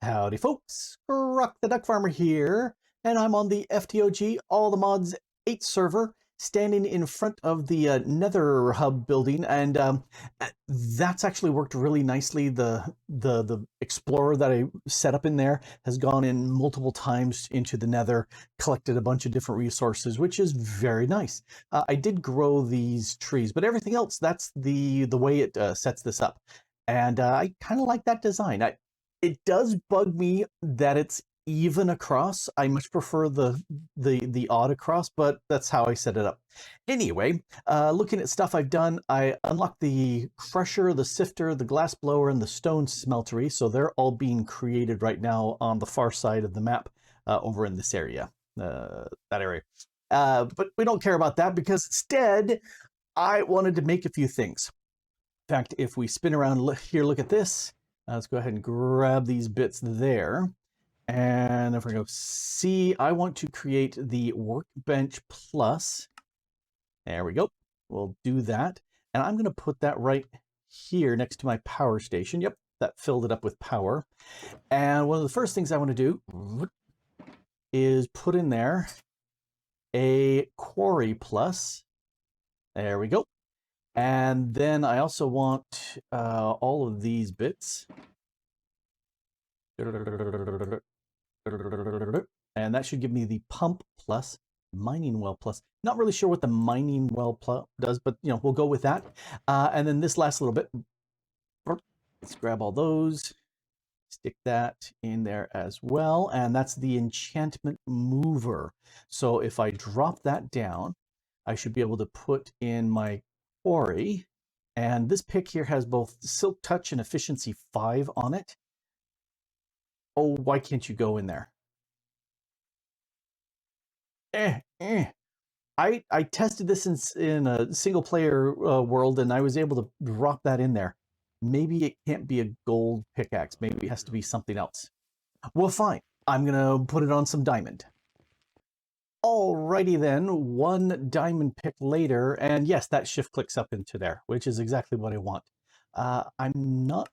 Howdy folks, Grok the DuckFarmer here, and I'm on the FTOG All the Mods 8 server, standing in front of the Nether Hub building, and that's actually worked really nicely. The Explorer that I set up in there has gone in multiple times into the Nether, collected a bunch of different resources, which is very nice. I did grow these trees, but everything else, that's the way it sets this up. And I kind of like that design. It does bug me that it's even across. I much prefer the odd across, but that's how I set it up. Anyway, looking at stuff I've done, I unlocked the crusher, the sifter, the glass blower, and the stone smeltery. So they're all being created right now on the far side of the map over in this area, that area. But we don't care about that because instead, I wanted to make a few things. In fact, if we spin around here, look at this. Let's go ahead and grab these bits there. And if we go C, I want to create the Workbench Plus. There we go. We'll do that. And I'm going to put that right here next to my power station. Yep, that filled it up with power. And one of the first things I want to do is put in there a Quarry Plus. There we go. And then I also want all of these bits. And that should give me the Pump Plus, Mining Well Plus. Not really sure what the Mining Well Plus does, but you know, we'll go with that. And then this last little bit, let's grab all those, stick that in there as well. And that's the Enchantment Mover. So if I drop that down, I should be able to put in my quarry. And this pick here has both Silk Touch and Efficiency 5 on it. Oh, why can't you go in there? I tested this in a single player world, and I was able to drop that in there. Maybe it can't be a gold pickaxe. Maybe it has to be something else. Well, fine. I'm going to put it on some diamond. Alrighty then, one diamond pick later, and yes, that shift clicks up into there, which is exactly what I want. I'm not...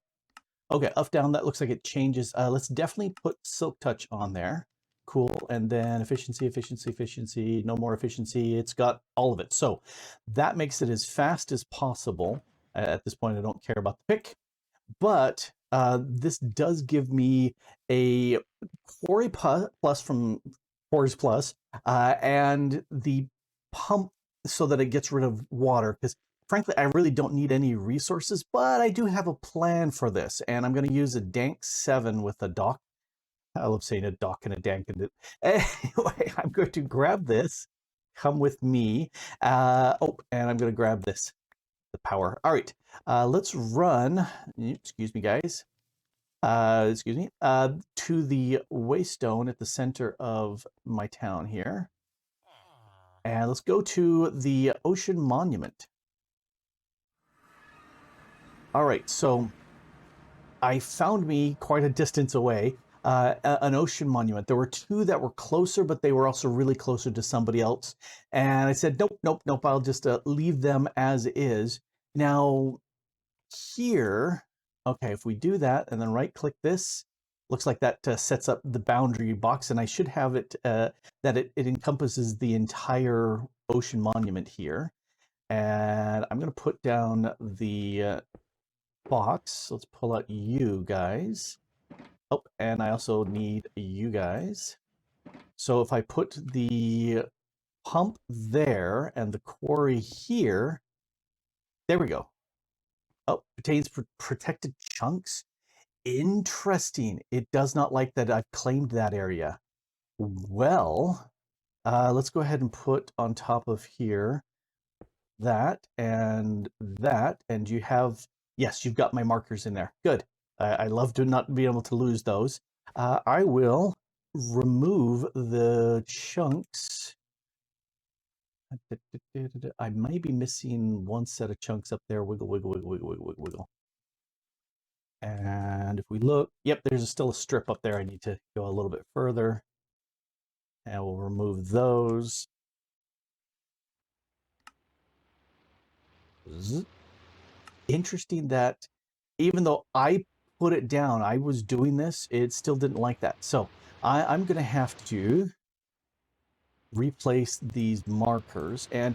Okay, up, down, that looks like it changes. Let's definitely put Silk Touch on there. Cool, and then efficiency, efficiency, efficiency, no more efficiency. It's got all of it. So that makes it as fast as possible. At this point, I don't care about the pick, but this does give me a Quarry Plus from Quarries Plus, and the pump so that it gets rid of water, because frankly, I really don't need any resources, but I do have a plan for this, and I'm going to use a Dank 7 with a dock. I love saying a dock and a dank. Anyway, I'm going to grab this. Come with me. Oh, and I'm going to grab this, the power. All right, let's run. Excuse me, guys. Excuse me. To the waystone at the center of my town here. And let's go to the Ocean Monument. All right, so I found me quite a distance away an ocean monument. There were two that were closer, but they were also really closer to somebody else. And I said, nope, nope, nope, I'll just leave them as is. Now, here, okay, if we do that and then right-click this, looks like that sets up the boundary box, and I should have it that it encompasses the entire ocean monument here. And I'm going to put down the box. Let's pull out you guys. Oh, and I also need you guys. So if I put the pump there and the quarry here, there we go. Oh, pertains for protected chunks. Interesting. It does not like that I've claimed that area. Well, let's go ahead and put on top of here that, and you have, yes, you've got my markers in there. Good. I love to not be able to lose those. I will remove the chunks. I might be missing one set of chunks up there. Wiggle, wiggle, wiggle, wiggle, wiggle, wiggle, wiggle. And if we look, yep, there's still a strip up there. I need to go a little bit further. And we'll remove those. Interesting that even though I put it down. I was doing this. It still didn't like that. So I'm going to have to replace these markers. And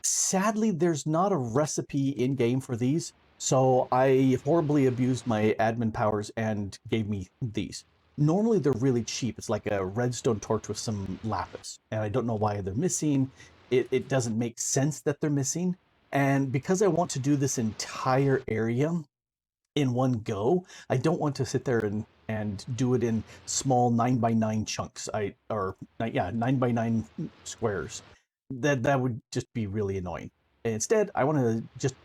sadly, there's not a recipe in game for these. So I horribly abused my admin powers and gave me these. Normally they're really cheap. It's like a redstone torch with some lapis. And I don't know why they're missing. It doesn't make sense that they're missing. And because I want to do this entire area in one go, I don't want to sit there and do it in small 9x9 chunks. Yeah, 9x9 squares. That would just be really annoying. Instead, I want to just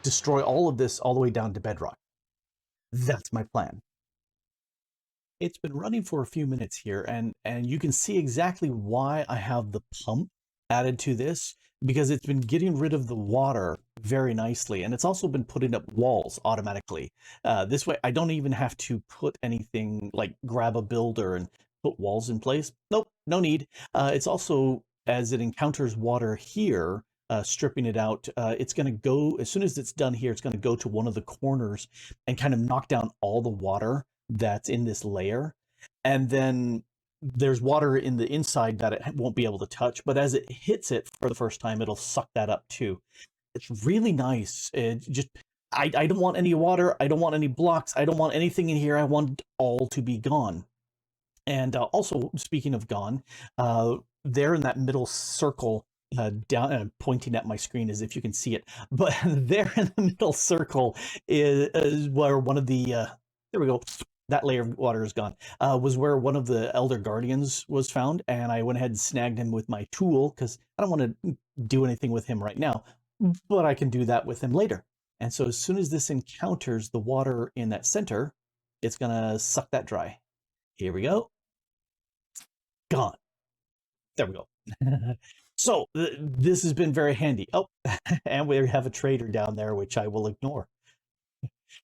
destroy all of this all the way down to bedrock. That's my plan. It's been running for a few minutes here, and you can see exactly why I have the pump added to this, because it's been getting rid of the water very nicely, and it's also been putting up walls automatically. This way, I don't even have to put anything like grab a builder and put walls in place. Nope, no need. It's also, as it encounters water here, stripping it out, it's going to go, as soon as it's done here, it's going to go to one of the corners and kind of knock down all the water that's in this layer. And then there's water in the inside that it won't be able to touch, but as it hits it for the first time, it'll suck that up too. It's really nice. I don't want any water. I don't want any blocks. I don't want anything in here. I want all to be gone. And also, speaking of gone, there in that middle circle, down pointing at my screen as if you can see it, but there in the middle circle is where one of the there we go, that layer of water is gone, was where one of the elder guardians was found, and I went ahead and snagged him with my tool because I don't want to do anything with him right now, but I can do that with him later. And so as soon as this encounters the water in that center, it's gonna suck that dry. Here we go. Gone. There we go. So this has been very handy. Oh, and we have a trader down there, which I will ignore.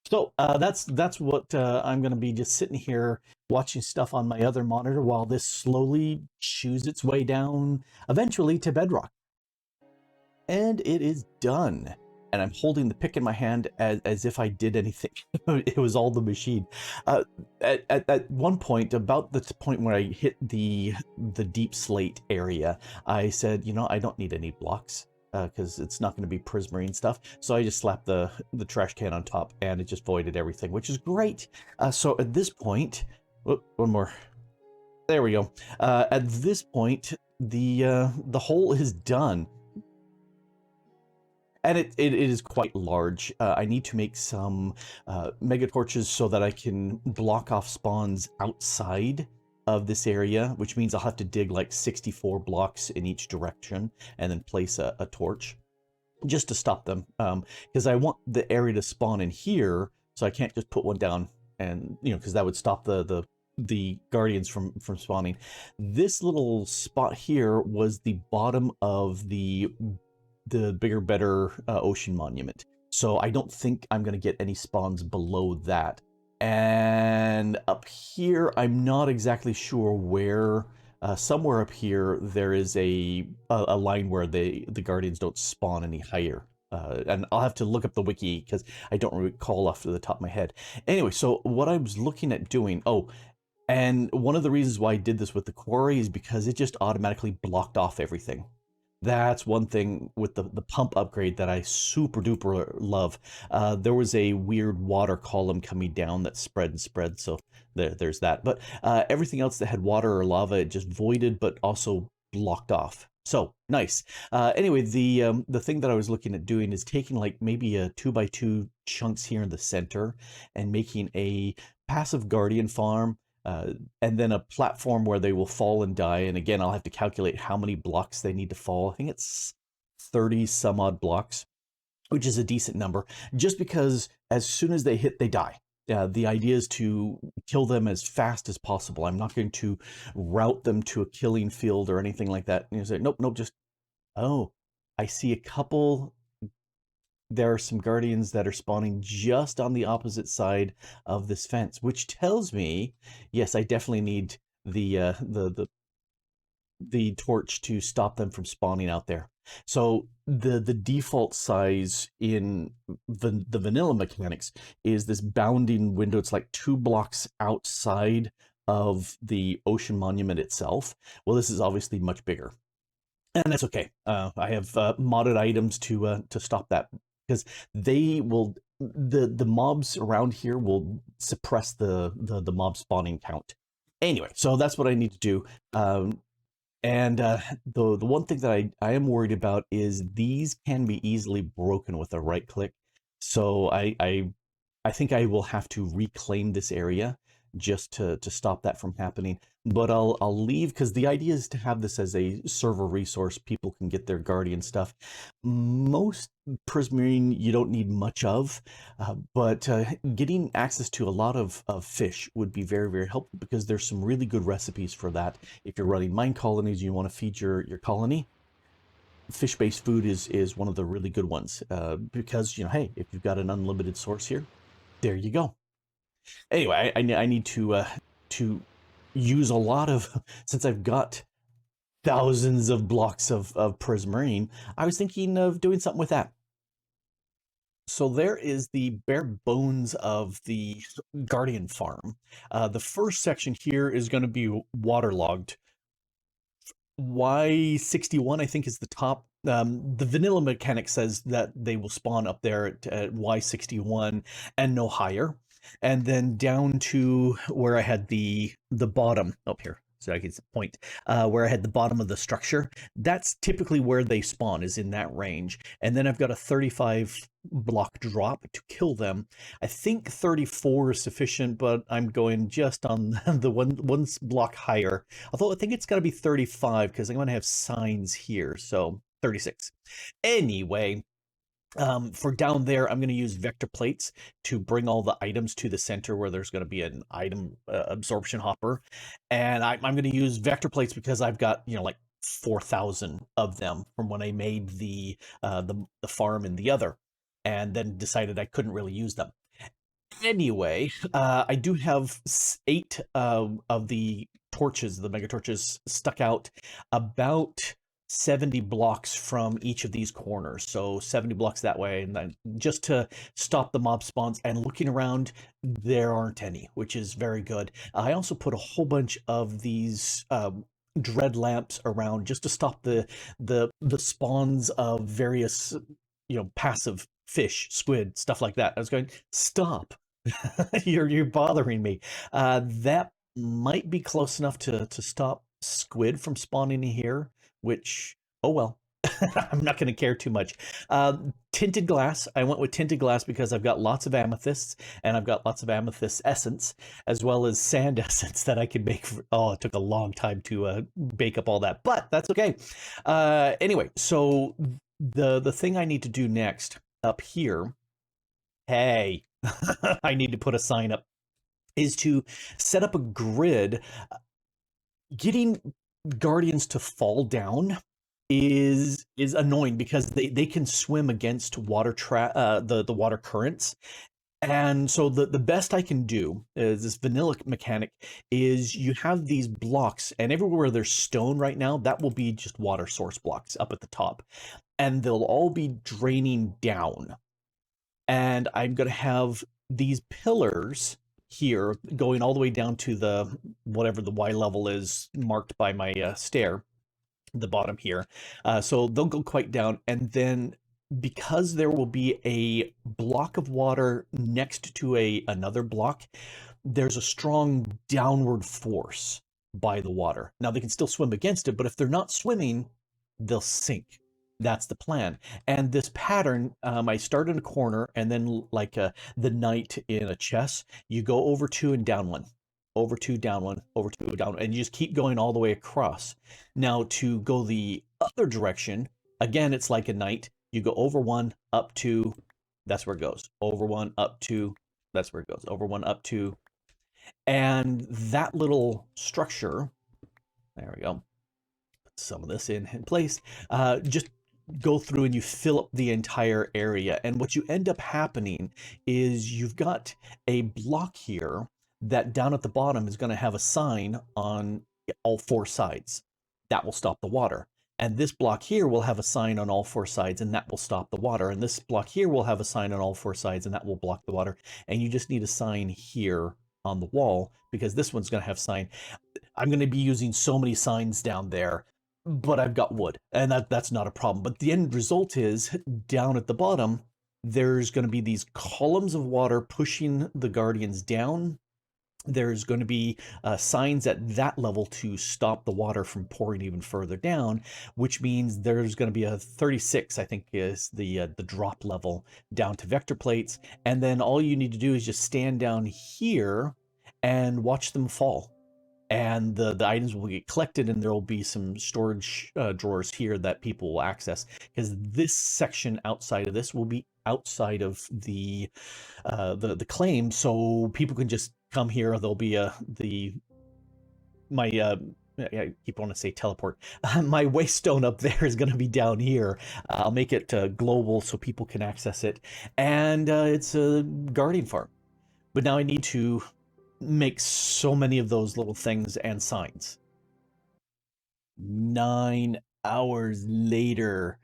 So that's what I'm going to be just sitting here watching stuff on my other monitor while this slowly chews its way down eventually to bedrock. And it is done. And I'm holding the pick in my hand as if I did anything. It was all the machine. At one point, about the point where I hit the deep slate area, I said, you know, I don't need any blocks because it's not going to be prismarine stuff. So I just slapped the trash can on top, and it just voided everything, which is great. So at this point, one more. There we go. At this point, the hole is done. And it is quite large. I need to make some mega torches so that I can block off spawns outside of this area, which means I'll have to dig like 64 blocks in each direction and then place a torch just to stop them. Because I want the area to spawn in here, so I can't just put one down and, you know, because that would stop the guardians from spawning. This little spot here was the bottom of the bigger, better ocean monument. So I don't think I'm going to get any spawns below that. And up here, I'm not exactly sure where. Somewhere up here, there is a line where the guardians don't spawn any higher. And I'll have to look up the wiki because I don't recall off the top of my head. Anyway, so what I was looking at doing, and one of the reasons why I did this with the quarry is because it just automatically blocked off everything. That's one thing with the pump upgrade that I super duper love. There was a weird water column coming down that spread and spread, so there's that. But everything else that had water or lava, it just voided, but also blocked off. So nice. Anyway, the thing that I was looking at doing is taking like maybe a 2x2 chunks here in the center and making a passive guardian farm. And then a platform where they will fall and die. And again, I'll have to calculate how many blocks they need to fall. I think it's 30 some odd blocks, which is a decent number, just because as soon as they hit, they die. The idea is to kill them as fast as possible. I'm not going to route them to a killing field or anything like that. And you say, nope, just, oh, I see a couple. There are some guardians that are spawning just on the opposite side of this fence, which tells me, yes, I definitely need the torch to stop them from spawning out there. So the default size in the vanilla mechanics is this bounding window. It's like 2 blocks outside of the ocean monument itself. Well, this is obviously much bigger, and that's okay. I have modded items to stop that, because they will the mobs around here will suppress the mob spawning count. Anyway, so that's what I need to do. And the one thing that I am worried about is these can be easily broken with a right click. So I think I will have to reclaim this area just to stop that from happening. But I'll leave, because the idea is to have this as a server resource. People can get their Guardian stuff. Most Prismarine you don't need much of, but getting access to a lot of fish would be very, very helpful, because there's some really good recipes for that. If you're running mine colonies, you want to feed your colony, fish-based food is one of the really good ones, because, you know, hey, if you've got an unlimited source here, there you go. Anyway, I need to use a lot of, since I've got thousands of blocks of Prismarine, I was thinking of doing something with that. So there is the bare bones of the Guardian farm. The first section here is going to be waterlogged. Y61, I think, is the top. The vanilla mechanic says that they will spawn up there at Y61 and no higher. And then down to where I had the bottom up here, so I can point where I had the bottom of the structure. That's typically where they spawn, is in that range. And then I've got a 35 block drop to kill them. I think 34 is sufficient, but I'm going just on the one block higher. Although I think it's got to be 35, because I'm going to have signs here. So 36. Anyway, for down there, I'm going to use vector plates to bring all the items to the center, where there's going to be an item absorption hopper. And I'm going to use vector plates because I've got, you know, like 4,000 of them from when I made the farm in the other, and then decided I couldn't really use them. Anyway, I do have 8 of the torches, the mega torches, stuck out about 70 blocks from each of these corners. So 70 blocks that way, and then just to stop the mob spawns. And looking around, there aren't any, which is very good. I also put a whole bunch of these dread lamps around, just to stop the spawns of various, you know, passive fish, squid, stuff like that. I was going, stop. You're bothering me. That might be close enough to stop squid from spawning in here, which, oh well. I'm not going to care too much. Tinted glass. I went with tinted glass because I've got lots of amethysts, and I've got lots of amethyst essence, as well as sand essence that I could make. Oh, it took a long time to bake up all that, but that's okay. Anyway, so the thing I need to do next up here, hey, I need to put a sign up, is to set up a grid. Getting guardians to fall down is annoying, because they can swim against the water currents. And so the best I can do is this vanilla mechanic, is you have these blocks, and everywhere there's stone right now, that will be just water source blocks up at the top, and they'll all be draining down. And I'm going to have these pillars here going all the way down to the whatever the Y level is marked by my stair, the bottom here. So they'll go quite down, and then because there will be a block of water next to another block, there's a strong downward force by the water. Now they can still swim against it, but if they're not swimming, they'll sink. That's the plan. And this pattern, I start in a corner, and then like the knight in a chess, you go over 2 and down 1, over 2, down 1, over 2, down 1, and you just keep going all the way across. Now to go the other direction, again, it's like a knight. You go over 1, up 2, that's where it goes. Over 1, up 2, that's where it goes. Over 1, up 2. And that little structure, there we go. Put some of this in place. Just go through and you fill up the entire area. And what you end up happening is you've got a block here that down at the bottom is going to have a sign on all 4 sides. That will stop the water. And this block here will have a sign on all four sides, and that will stop the water. And this block here will have a sign on all four sides, and that will block the water. And you just need a sign here on the wall, because this one's going to have sign. I'm going to be using so many signs down there, but I've got wood, and that's not a problem. But the end result is, down at the bottom, there's going to be these columns of water pushing the guardians down. There's going to be signs at that level to stop the water from pouring even further down, which means there's going to be a 36, I think, is the drop level down to vector plates. And then all you need to do is just stand down here and watch them fall. And the items will get collected, and there will be some storage drawers here that people will access, because this section outside of this will be outside of the claim, so people can just come here. There'll be I keep wanting to say teleport. My waystone up there is going to be down here. I'll make it global so people can access it, and it's a guardian farm. But now I need to make so many of those little things and signs. 9 hours later.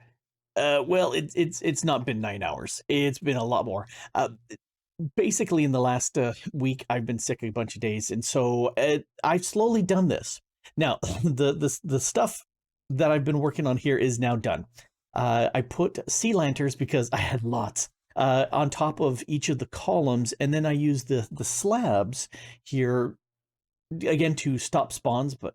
Well, it's not been 9 hours. It's been a lot more. Basically, in the last week, I've been sick a bunch of days, and so I've slowly done this. Now, the stuff that I've been working on here is now done. I put sea lanterns, because I had lots, on top of each of the columns, and then I use the slabs here again to stop spawns, but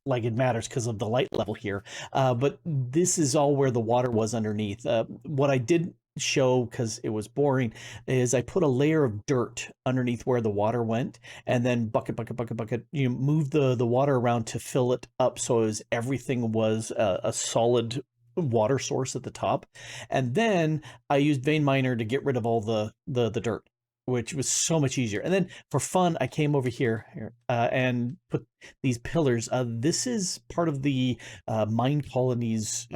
like it matters because of the light level here. But this is all where the water was underneath. What I did show, because it was boring, is I put a layer of dirt underneath where the water went, and then bucket, you move the water around to fill it up, so as everything was a solid water source at the top. And then I used vein miner to get rid of all the dirt, which was so much easier. And then for fun, I came over here and put these pillars. This is part of the Mine Colonies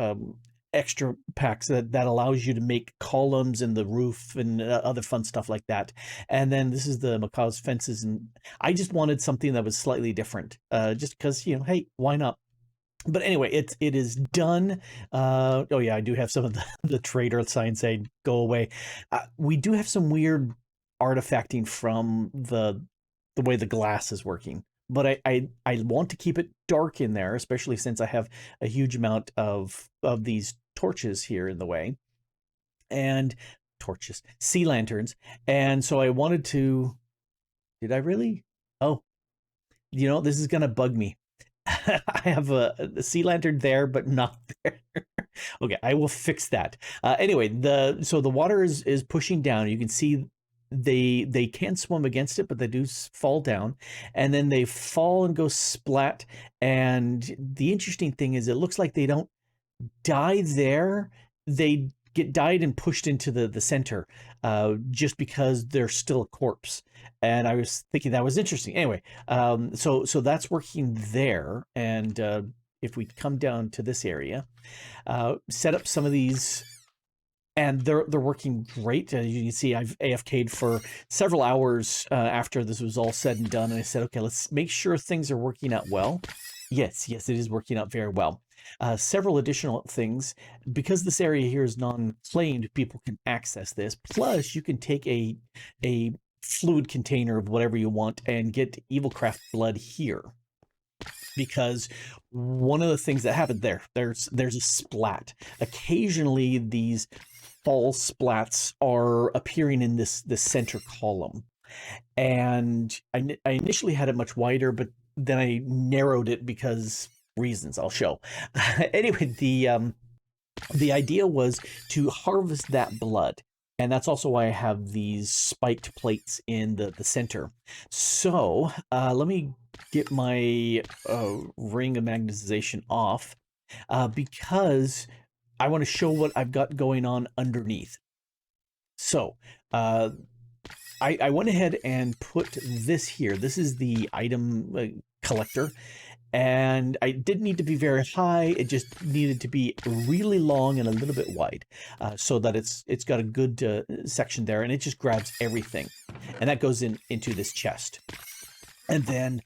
extra packs that allows you to make columns in the roof and other fun stuff like that. And then this is the Macaw's fences. And I just wanted something that was slightly different, just because, hey, why not? But anyway, it is done. Oh yeah, I do have some of the trader signs saying go away. We do have some weird artifacting from the way the glass is working, but I want to keep it dark in there, especially since I have a huge amount of these torches here in the way, and sea lanterns. And so I wanted to, did I really? Oh, this is gonna bug me. I have a sea lantern there, but not there. Okay, I will fix that. Anyway, so the water is pushing down. You can see they can swim against it, but they do fall down, and then they fall and go splat. And the interesting thing is, it looks like they don't die there. They get died and pushed into the center, just because they're still a corpse. And I was thinking that was interesting. Anyway, so that's working there. And if we come down to this area, set up some of these, and they're working great. As you can see, I've AFK'd for several hours after this was all said and done. And I said, okay, let's make sure things are working out well. Yes, it is working out very well. Several additional things, because this area here is non-claimed, people can access this. Plus, you can take a fluid container of whatever you want and get Evilcraft blood here. Because one of the things that happened there's a splat. Occasionally, these false splats are appearing in this center column. And I initially had it much wider, but then I narrowed it because reasons I'll show. Anyway, the idea was to harvest that blood, and that's also why I have these spiked plates in the center. So let me get my ring of magnetization off, because I want to show what I've got going on underneath. So I went ahead and put this here. This is the item collector. And I didn't need to be very high. It just needed to be really long and a little bit wide, so that it's got a good section there, and it just grabs everything. And that goes into this chest. And then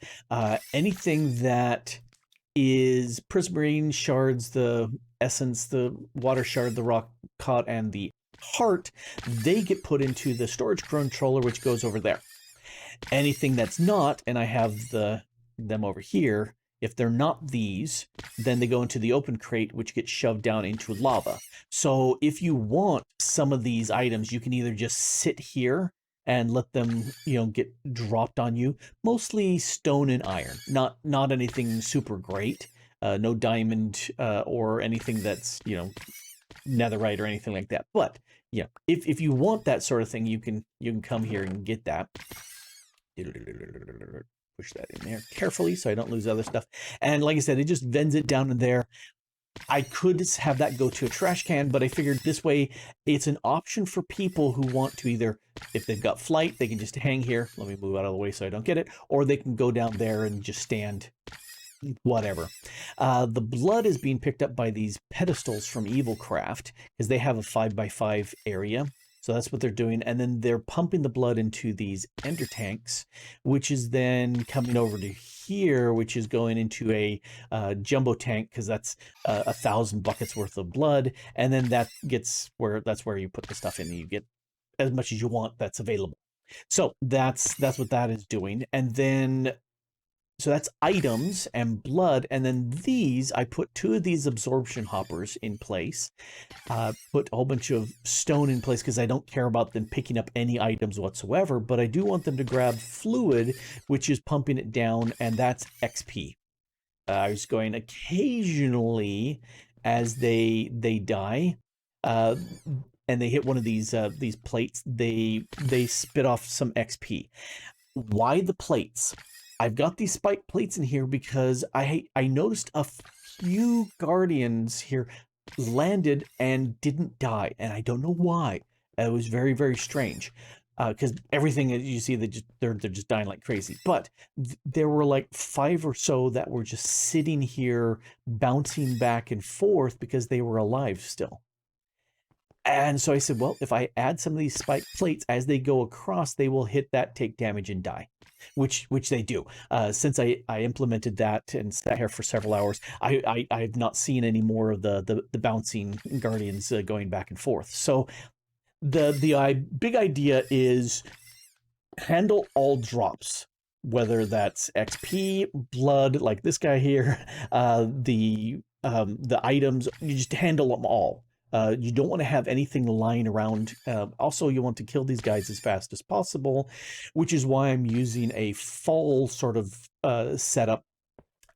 anything that is prismarine shards, the essence, the water shard, the rock cod, and the heart. They get put into the storage controller, which goes over there. Anything that's not, and I have them over here, if they're not these, then they go into the open crate, which gets shoved down into lava. So if you want some of these items, you can either just sit here and let them, get dropped on you. Mostly stone and iron, not anything super great. No diamond or anything that's, netherite or anything like that. But yeah, if you want that sort of thing, you can come here and get that. Push that in there carefully so I don't lose other stuff. And like I said, it just vents it down in there. I could have that go to a trash can, but I figured this way it's an option for people who want to either, if they've got flight, they can just hang here. Let me move out of the way so I don't get it. Or they can go down there and just stand, whatever. The blood is being picked up by these pedestals from Evilcraft because they have a 5x5 area. So that's what they're doing. And then they're pumping the blood into these ender tanks, which is then coming over to here, which is going into a jumbo tank because that's 1,000 buckets worth of blood. And then that's where you put the stuff in and you get as much as you want that's available. So that's what that is doing. And then so that's items and blood. And then these, I put 2 of these absorption hoppers in place. Put a whole bunch of stone in place because I don't care about them picking up any items whatsoever, but I do want them to grab fluid, which is pumping it down, and that's XP. I was going occasionally as they die, and they hit one of these plates, they spit off some XP. Why the plates? I've got these spike plates in here because I noticed a few guardians here landed and didn't die, and I don't know why. It was very, very strange because everything that you see, they're just dying like crazy. But there were like 5 or so that were just sitting here bouncing back and forth because they were alive still. And so I said, well, if I add some of these spike plates as they go across, they will hit that, take damage, and die. Which they do. Since I implemented that and sat here for several hours, I've not seen any more of the bouncing guardians going back and forth. So the big idea is handle all drops, whether that's XP, blood, like this guy here, the items. You just handle them all. You don't want to have anything lying around. Also, you want to kill these guys as fast as possible, which is why I'm using a fall sort of setup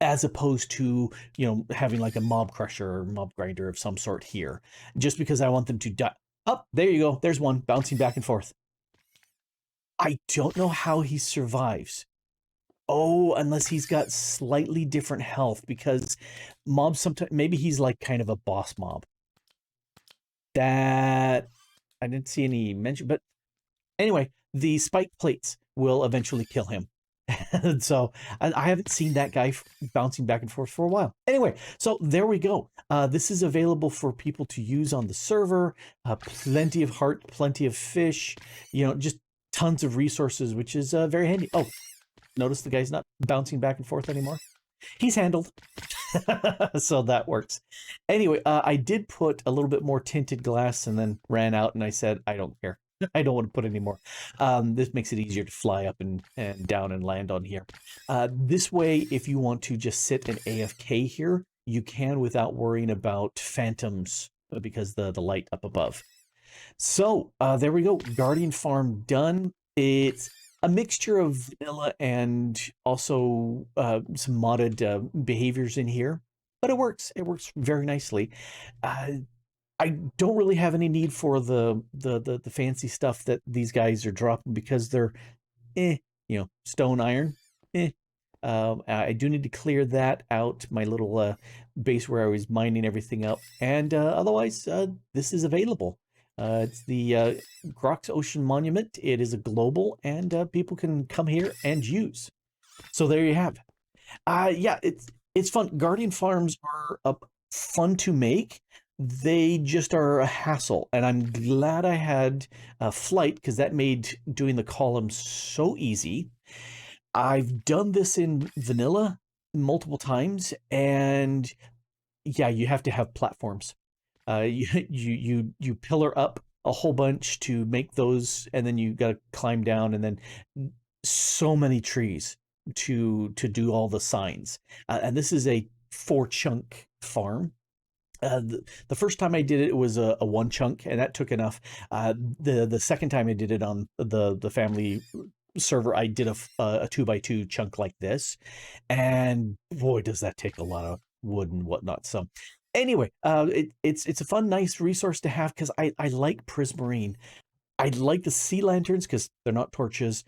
as opposed to, having like a mob crusher or mob grinder of some sort here, just because I want them to die. Oh, there you go. There's one bouncing back and forth. I don't know how he survives. Oh, unless he's got slightly different health, because mobs sometimes, maybe he's like kind of a boss mob. That I didn't see any mention, but anyway, the spike plates will eventually kill him. And so I haven't seen that guy bouncing back and forth for a while. Anyway, so there we go. This is available for people to use on the server. Plenty of heart, plenty of fish, just tons of resources, which is very handy. Oh, notice the guy's not bouncing back and forth anymore. He's handled. So that works. Anyway, I did put a little bit more tinted glass and then ran out, and I said, I don't care. I don't want to put any more. This makes it easier to fly up and down and land on here. This way, if you want to just sit and AFK here, you can without worrying about phantoms because the light up above. So there we go. Guardian Farm done. It's a mixture of vanilla and also some modded behaviors in here, but it works. It works very nicely. I don't really have any need for the fancy stuff that these guys are dropping because they're, stone iron. I do need to clear that out, my little base where I was mining everything up, and otherwise, this is available. It's the Grok's Ocean Monument. It is a global, and people can come here and use. So there you have. Yeah, it's fun. Guardian farms are fun to make. They just are a hassle, and I'm glad I had flight because that made doing the columns so easy. I've done this in vanilla. multiple times, and yeah, you have to have platforms. You pillar up a whole bunch to make those, and then you got to climb down, and then so many trees to do all the signs. And this is a 4 chunk farm. The first time I did it, it was a 1 chunk, and that took enough. The second time I did it on the family server, I did a 2x2 chunk like this, and boy, does that take a lot of wood and whatnot. So anyway, it's a fun, nice resource to have because I like prismarine. I like the sea lanterns because they're not torches.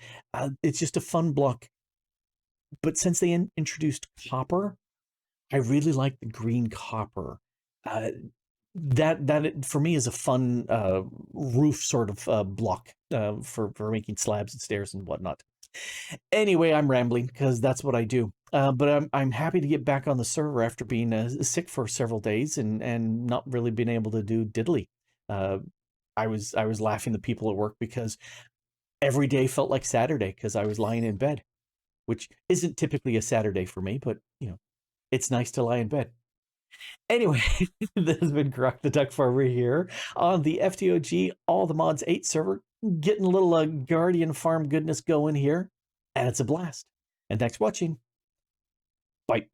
It's just a fun block. But since they introduced copper, I really like the green copper. Uh, that for me is a fun roof sort of block for making slabs and stairs and whatnot. Anyway, I'm rambling because that's what I do. But I'm happy to get back on the server after being sick for several days and not really being able to do diddly. I was laughing at people at work because every day felt like Saturday because I was lying in bed, which isn't typically a Saturday for me, but it's nice to lie in bed. Anyway, this has been Grok the DuckFarmer here on the FTOG All the Mods 8 server, getting a little Guardian Farm goodness going here, and it's a blast. And thanks for watching. Bye.